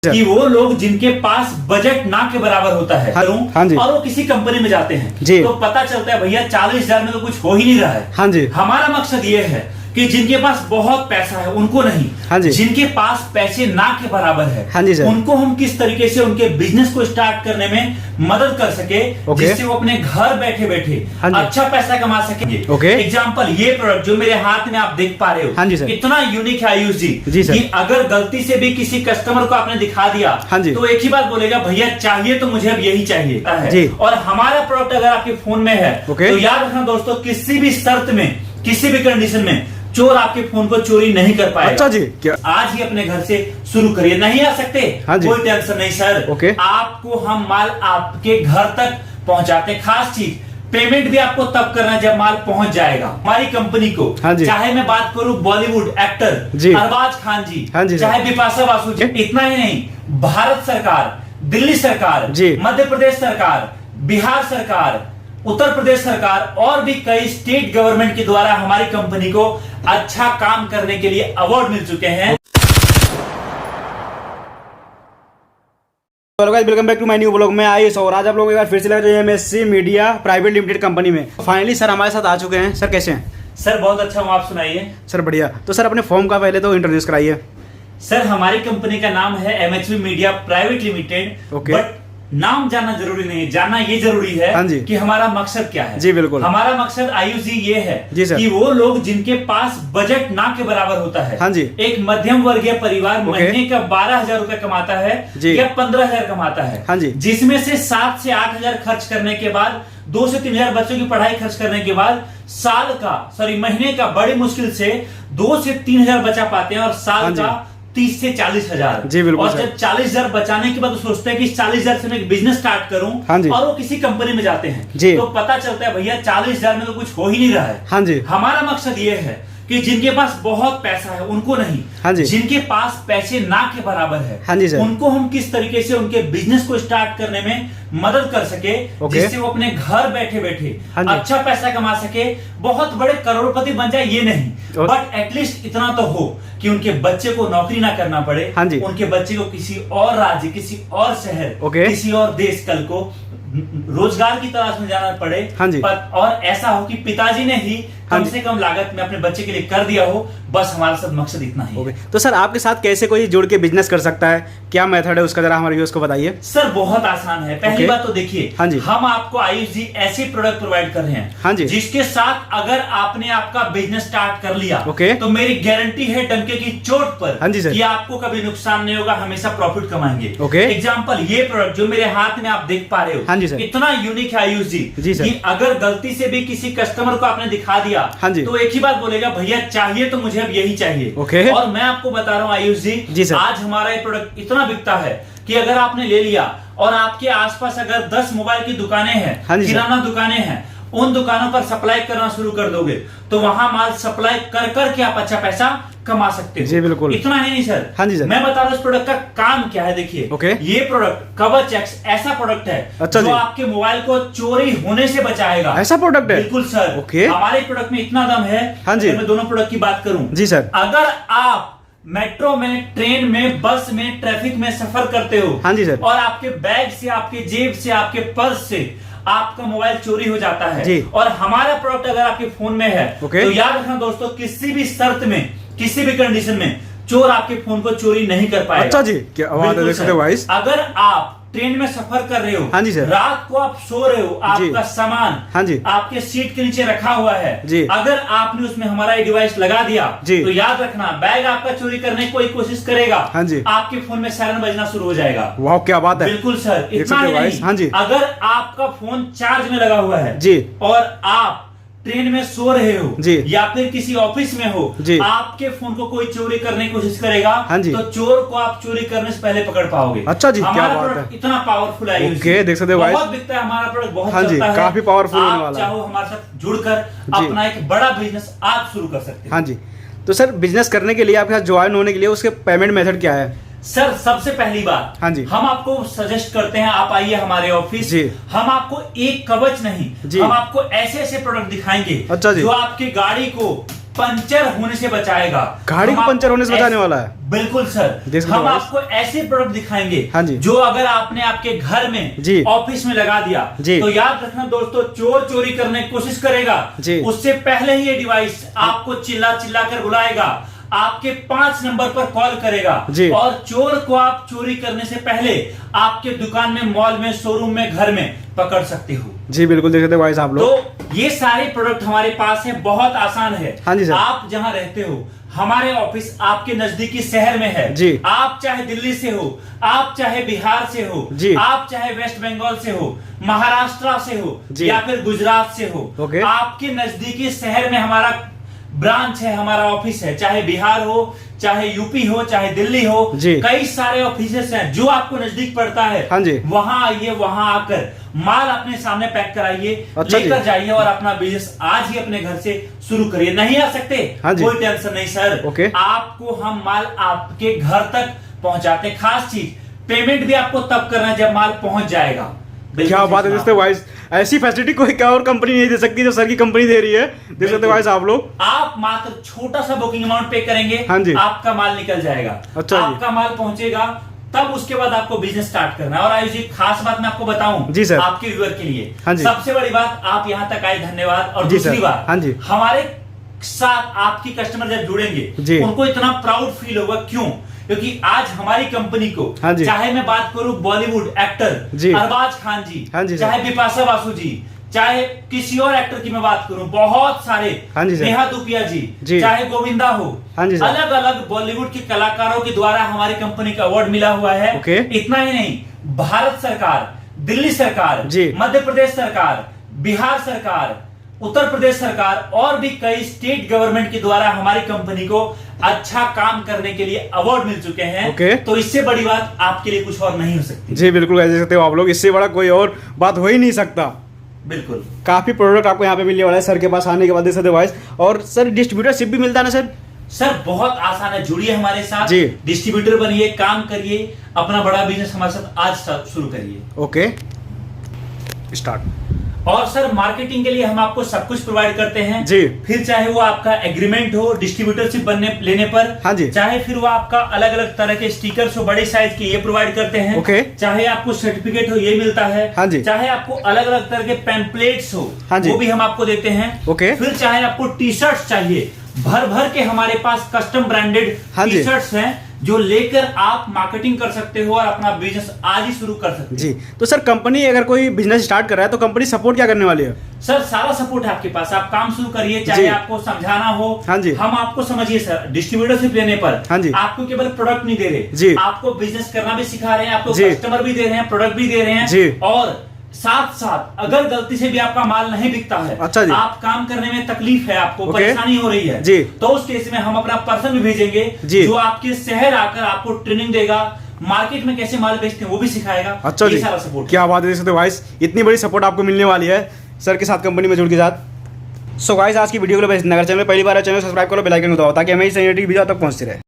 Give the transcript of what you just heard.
कि वो लोग जिनके पास बजट ना के बराबर होता है और वो किसी कंपनी में जाते हैं तो पता चलता है भैया 40,000 में तो कुछ हो ही नहीं रहा है। हाँ जी। हमारा मकसद ये है कि जिनके पास बहुत पैसा है उनको नहीं, हाँ जी, जिनके पास पैसे ना के बराबर है, हाँ जी सर, उनको हम किस तरीके से उनके बिजनेस को स्टार्ट करने में मदद कर सके जिससे वो अपने घर बैठे बैठे अच्छा पैसा कमा सकेंगे। एग्जांपल ये प्रोडक्ट जो मेरे हाथ में आप देख पा रहे हो, हाँ जी सर, इतना यूनिक है आयुष जी कि अगर गलती से भी किसी कस्टमर को आपने दिखा दिया तो एक ही बात बोलेगा, भैया चाहिए तो मुझे अब यही चाहिए। और हमारा प्रोडक्ट अगर आपके फोन में है तो याद रखना दोस्तों, किसी भी शर्त में, किसी भी कंडीशन में चोर आपके फोन को चोरी नहीं कर पाएगा। अच्छा जी, क्या आज ही अपने घर से शुरू करिए। नहीं आ सकते, कोई टेंशन नहीं सर, आपको हम माल आपके घर तक पहुंचाते। खास चीज, पेमेंट भी आपको तब करना जब माल पहुंच जाएगा। हमारी कंपनी को चाहे मैं बात करूं बॉलीवुड एक्टर अरबाज खान जी, चाहे बिपाशा बासु जी, इतना ही नहीं, भारत सरकार, दिल्ली सरकार, मध्य प्रदेश सरकार, बिहार सरकार, उत्तर प्रदेश सरकार और भी कई स्टेट गवर्नमेंट के द्वारा हमारी कंपनी को अच्छा काम करने के लिए अवार्ड मिल चुके हैं। Hello guys, welcome back to my new blog में आयुष। और आज आप लोगों एक बार फिर से लग रहे हैं MSc media private limited company में। फाइनली सर हमारे साथ आ चुके हैं। सर कैसे हैं? सर बहुत अच्छा हूँ, आप सुनाइए। सर बढ़िया। तो सर अपने फॉर्म का पहले तो इंट्रोड्यूस कराइए। सर हमारी कंपनी का नाम है MSc media private limited. But नाम जानना जरूरी नहीं है, जानना ये जरूरी है कि हमारा मकसद क्या है। जी बिल्कुल। हमारा मकसद आयुष जी ये है कि वो लोग जिनके पास बजट ना के बराबर होता है, हाँ जी, एक मध्यम वर्गीय परिवार महीने का 12,000 रुपए कमाता है या 15,000 कमाता है, हाँ जी, जिसमें से 7 से 8,000 खर्च करने के बाद, 2 से 3,000 बच्चों की पढ़ाई खर्च करने के बाद महीने का बड़ी मुश्किल से 2 से 3,000 बचा पाते हैं और साल का 30 से 40,000। जी बिल्कुल। और जब 40,000 बचाने के बाद वो सोचते हैं कि 40,000 से मैं एक बिजनेस स्टार्ट करूं, और वो किसी कंपनी में जाते हैं तो पता चलता है भैया 40,000 में तो कुछ हो ही नहीं रहा है। हाँ जी। हमारा मकसद ये है कि जिनके पास बहुत पैसा है उनको नहीं, जिनके पास पैसे ना के बराबर है, उनको हम किस तरीके से उनके बिजनेस को स्टार्ट करने में मदद कर सके जिससे वो अपने घर बैठे बैठे अच्छा पैसा कमा सके, बहुत बड़े करोड़पति बन जाए ये नहीं, बट एटलीस्ट इतना तो हो कि उनके बच्चे को नौकरी ना करना पड़े, उनके बच्चे को किसी और राज्य, किसी और शहर, किसी और देश कल को रोजगार की तलाश में जाना पड़े, और ऐसा हो कि पिताजी ने ही कम से कम लागत में अपने बच्चे के लिए कर दिया हो। बस हमारा सब मकसद इतना ही है। तो सर आपके साथ कैसे कोई जुड़ के बिजनेस कर सकता है, क्या मेथड है उसका, जरा हमारे व्यूअर्स को बताइए। सर बहुत आसान है। पहली बात तो देखिए, हम आपको आयुष जी ऐसे प्रोडक्ट प्रोवाइड कर रहे हैं जिसके साथ अगर आपने आपका बिजनेस स्टार्ट कर लिया तो मेरी गारंटी है डंके की चोट पर कि आपको कभी नुकसान नहीं होगा, हमेशा प्रॉफिट कमाएंगे। एग्जाम्पल ये प्रोडक्ट जो मेरे हाथ में आप देख पा रहे हो, इतना यूनिक है आयुष जी कि अगर गलती से भी किसी कस्टमर को आपने दिखा दिया तो एक ही बात बोलेगा, भैया चाहिए तो मुझे अब यही चाहिए। और मैं आपको बता रहा हूँ आयुष जी, आज हमारा ये प्रोडक्ट इतना बिकता है कि अगर आपने ले लिया और आपके आसपास अगर 10 मोबाइल की दुकानें हैं, किराना दुकानें हैं, उन दुकानों पर सप्लाई करना शुरू कर दोगे तो वहां माल सप्लाई कर करके आप अच्छा पैसा कमा सकते हो। जी बिल्कुल। इतना ही नहीं सर, हाँ जी सर, मैं बता रहा हूँ इस प्रोडक्ट का काम क्या है। देखिए ये प्रोडक्ट कवच एक्स ऐसा प्रोडक्ट है जो आपके मोबाइल को चोरी होने से बचाएगा। ऐसा प्रोडक्ट है? बिल्कुल सर। हमारे प्रोडक्ट में इतना दम है। हाँ जी। मैं दोनों प्रोडक्ट की बात करूं जी सर, अगर आप मेट्रो में, ट्रेन में, बस में, ट्रैफिक में सफर करते हो, हाँ जी सर, और आपके बैग से, आपके जेब से, आपके पर्स से आपका मोबाइल चोरी हो जाता है और हमारा प्रोडक्ट अगर आपके फोन में है तो याद रखना दोस्तों, किसी भी शर्त में, किसी भी कंडीशन में चोर आपके फोन को चोरी नहीं कर पाएगा। अच्छा जी, क्या बात है। देख सकते हो गाइस, अगर आप ट्रेन में सफर कर रहे हो, हाँ जी सर, रात को आप सो रहे हो, आपका सामान, हाँ जी, आपके सीट के नीचे रखा हुआ है जी, अगर आपने उसमें हमारा ये डिवाइस लगा दिया तो याद रखना, बैग आपका चोरी करने की कोई कोशिश करेगा, हाँ जी, आपके फोन में सायरन बजना शुरू हो जाएगा। वाह क्या बात है। बिल्कुल सर। इतना ही नहीं, हाँ जी, अगर आपका फोन चार्ज में लगा हुआ है जी और आप ट्रेन में सो रहे हो जी, या फिर किसी ऑफिस में हो जी, आपके फोन को कोई चोरी करने की कोशिश करेगा, हाँ जी, तो चोर को आप चोरी करने से पहले पकड़ पाओगे। अच्छा जी, क्या बात है। इतना पावरफुल है। देख सकते हो बहुत बिकता है हमारा प्रोडक्ट, बहुत हाँ जी, काफी पावरफुल होने वाला है। चाहो हमारे साथ जुड़कर अपना एक बड़ा बिजनेस आप शुरू कर सकते हैं। हाँ जी। तो सर बिजनेस करने के लिए आपके साथ ज्वाइन होने के लिए उसके पेमेंट मेथड क्या है? सर सबसे पहली बात, हाँ जी, हम आपको सजेस्ट करते हैं आप आइए हमारे ऑफिस, हम आपको एक कवच नहीं, हम आपको ऐसे ऐसे प्रोडक्ट दिखाएंगे जो आपकी गाड़ी को पंचर होने से बचाएगा। गाड़ी को पंचर होने से बचाने वाला है। बिल्कुल सर, हम आपको ऐसे प्रोडक्ट दिखाएंगे हाँ जी, जो अगर आपने आपके घर में ऑफिस में लगा दिया तो याद रखना दोस्तों, चोर चोरी करने की कोशिश करेगा, उससे पहले ही ये डिवाइस आपको चिल्ला चिल्ला कर बुलाएगा, आपके 5 नंबर पर कॉल करेगा और चोर को आप चोरी करने से पहले आपके दुकान में, मॉल में, शोरूम में, घर में पकड़ सकते हो। जी बिल्कुल, देख सकते हो गाइस आप लोग। तो ये सारे प्रोडक्ट हमारे पास है, बहुत आसान है। हाँ जी सर। आप जहां रहते हो, हमारे ऑफिस आपके नजदीकी शहर में है जी। आप चाहे दिल्ली से हो, आप चाहे बिहार से हो जी, आप चाहे वेस्ट बंगाल से हो, महाराष्ट्र से हो या फिर गुजरात से हो, आपके नजदीकी शहर में हमारा ब्रांच है, हमारा ऑफिस है, चाहे बिहार हो, चाहे यूपी हो, चाहे दिल्ली हो, कई सारे ऑफिसेस हैं। जो आपको नजदीक पड़ता है हाँ जी, वहां आइए, वहां आकर माल अपने सामने पैक कराइए, लेकर जाइए और अपना बिजनेस आज ही अपने घर से शुरू करिए। नहीं आ सकते कोई टेंशन नहीं सर, आपको हम माल आपके घर तक पहुंचाते। खास चीज, पेमेंट भी आपको तब करना है जब माल पहुंच जाएगा। क्या बात है दोस्तों वाइस, ऐसी फैसिलिटी कोई क्या और कंपनी नहीं दे सकती जो सर की कंपनी दे रही है। देख सकते हो गाइस आप लोग, आप मात्र छोटा सा बुकिंग अमाउंट पे करेंगे, हाँ जी, आपका माल निकल जाएगा। अच्छा, आपका माल पहुंचेगा, तब उसके बाद आपको बिजनेस स्टार्ट करना है। और आयुष जी, खास बात मैं आपको बताऊं जी सर, आपके व्यूअर के लिए, हाँ जी, सबसे बड़ी बात, आप यहाँ तक आए, धन्यवाद। और दूसरी बात, हाँ जी, हमारे साथ आपकी कस्टमर जब जुड़ेंगे उनको इतना प्राउड फील होगा। क्यों? क्योंकि आज हमारी कंपनी को, चाहे मैं बात करूं बॉलीवुड एक्टर अरबाज खान जी, चाहे बिपाशा बासु जी, चाहे किसी और एक्टर की मैं बात करूं, बहुत सारे, नेहा दुपिया जी, चाहे गोविंदा हो, अलग अलग बॉलीवुड के कलाकारों के द्वारा हमारी कंपनी का अवार्ड मिला हुआ है। इतना ही नहीं, भारत सरकार, दिल्ली सरकार, मध्य प्रदेश सरकार, बिहार सरकार, उत्तर प्रदेश सरकार और भी कई स्टेट गवर्नमेंट के द्वारा हमारी कंपनी को अच्छा काम करने के लिए अवार्ड मिल चुके हैं। तो इससे बड़ी बात आपके लिए कुछ और नहीं हो सकती। जी बिल्कुल, कह सकते हो आप लोग, इससे बड़ा कोई और बात हो ही नहीं सकता। बिल्कुल, काफी प्रोडक्ट आपको यहाँ पे मिलने वाला है सर के पास आने के बाद। देख सकते हो और सर डिस्ट्रीब्यूटरशिप भी मिलता है ना सर? सर बहुत आसान है, जुड़िए हमारे साथ, डिस्ट्रीब्यूटर बनिए, काम करिए, अपना बड़ा बिजनेस हमारे साथ आज शुरू करिए। Okay, start. और सर मार्केटिंग के लिए हम आपको सब कुछ प्रोवाइड करते हैं जी। फिर चाहे वो आपका एग्रीमेंट हो डिस्ट्रीब्यूटरशिप लेने पर, हाँ जी, चाहे फिर वो आपका अलग अलग तरह के स्टिकर्स हो बड़े साइज के, ये प्रोवाइड करते हैं। चाहे आपको सर्टिफिकेट हो, ये मिलता है। हाँ जी। चाहे आपको अलग अलग तरह के पैम्पलेट्स हो, हाँ जी, वो भी हम आपको देते हैं। फिर चाहे आपको टी शर्ट चाहिए, भर भर के हमारे पास कस्टम ब्रांडेड टी शर्ट्स हैं जो लेकर आप मार्केटिंग कर सकते हो और अपना बिजनेस आज ही शुरू कर सकते हो। जी, तो सर कंपनी अगर कोई बिजनेस स्टार्ट कर रहा है तो कंपनी सपोर्ट क्या करने वाली है? सर सारा सपोर्ट है आपके पास, आप काम शुरू करिए, चाहे आपको समझाना हो, हाँ जी, हम आपको समझिए सर, डिस्ट्रीब्यूटरशिप लेने पर, हाँ जी, आपको केवल प्रोडक्ट नहीं दे रहे जी, आपको बिजनेस करना भी सिखा रहे हैं, आपको कस्टमर भी दे रहे हैं, प्रोडक्ट भी दे रहे हैं जी, और साथ साथ अगर गलती से भी आपका माल नहीं बिकता है, अच्छा जी, आप काम करने में तकलीफ है, आपको परेशानी हो रही है जी, तो उस केस में हम अपना पर्सन भी भेजेंगे जो आपके शहर आकर आपको ट्रेनिंग देगा, मार्केट में कैसे माल बेचते हैं वो भी सिखाएगा। अच्छा जी, सारा सपोर्ट। क्या बात है भाई, इतनी बड़ी सपोर्ट आपको मिलने वाली है सर के साथ, कंपनी में जुड़ के साथ। सो गाइस, आज की वीडियो के लिए बस इतना। अगर चैनल पहली बार है, चैनल सब्सक्राइब करो, बेल आइकन को दबाओ ताकि हमें इस वीडियो तक पहुंचती रहे।